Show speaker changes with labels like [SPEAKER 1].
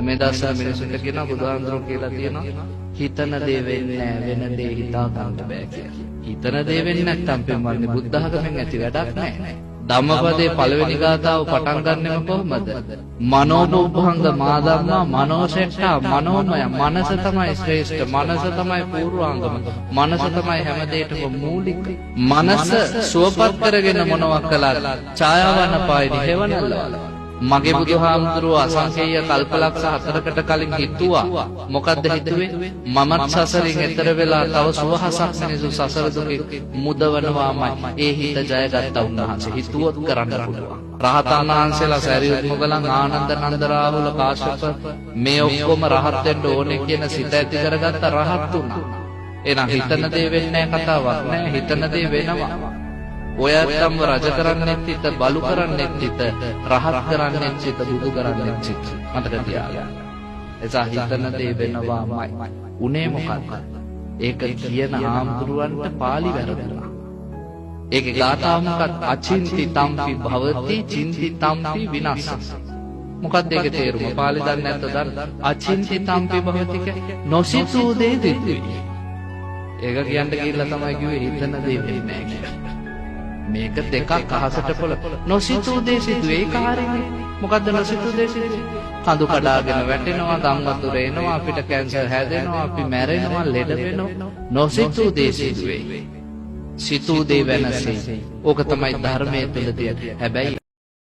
[SPEAKER 1] මේ දවස්වල මිනිසුන්ට කියනවා බුදුහාමුදුරුවෝ කියලා තියෙනවා හිතන දේ වෙන්නේ නැහැ වෙන දේ හිතා ගන්න බෑ කියලා. හිතන දේ වෙන්නේ නැත්නම් පින්වත්නි බුද්ධ ධර්මයෙන් ඇති වැඩක් නැහැ. ධම්මපදයේ පළවෙනි ගාථාව පටන් ගන්නෙම කොහොමද? මනෝබුද්ධංග මාදම්මා මනෝසෙට්ඨා මනෝමය. මනස තමයි ශ්‍රේෂ්ඨ. මනස තමයි පූර්වාංගම. මනස තමයි හැම දෙයකම මූලික. මනස සුවපත් කරගෙන මොනවා කළත් ඡායාවන පායිනි හේවනල්ල. මගේ බුදුහාමුදුරුවෝ අසංකේය කල්පලක්ෂ 4කට කලින් හිතුවා. මොකද්ද හිතුවේ? මමත් සසරින් එතර වෙලා තව සුවහසක් මිනිසු සසර දුකේ මුදවනවාමයි. ඒ හිත ජයගත්තා උන්වහන්සේ. හිතුවොත් කරන්න පුළුවන්. රහතන් වහන්සේලා සරියුත් මුගලන් ආනන්ද නන්ද රාහුල කාශ්‍යප මේ ඔක්කොම රහත් වෙන්න ඕනේ කියන සිත ඇති කරගත්ත රහත් උනා. එහෙනම් හිතන දේ වෙන්නේ නැහැ කතාවක් නෑ. හිතන දේ වෙනවා. ඔයත්තම රජ කරන්නෙත් හිත, බලු කරන්නෙත් හිත, රහත් කරන්නෙත් හිත, බුදු කරන්නෙත් හිත. මතක තියාගන්න. එසා හිතන දේ වෙනවාමයි. උනේ මොකක්ද? ඒක කියන ආම්තුරුවන්ට පාලි වැරදුනා. ඒකේ ගාථාව මොකක්ද? අචින්ති තම්පි භවති චින්ති තම්පි විනාශං. මොකක්ද ඒකේ තේරුම? පාලි දන්නේ නැත්ද දන්න? අචින්ති තම්පි භවති කියන්නේ නොසිතූ දේ දිව්වේ. ඒක කියන්න ගිහිල්ලා තමයි කිව්වේ හිතන දේ වෙන්නේ නැහැ කියලා. මේක දෙකක් අහසට පොළ නොසිතූ දේ සිදුවේ. ඒක හරිනේ. මොකද්ද නොසිතූ දේ සිදුවේ? කඳු කඩාගෙන වැටෙනවා, ගම් වතුර එනවා, අපිට කැන්සර් හැදෙනවා, අපි මැරෙනවා, ලෙඩ වෙනවා. නොසිතූ දේ සිදුවේ. සිතූ දේ වෙනසේ. ඕක තමයි ධර්මයේ තුල තියෙන. හැබැයි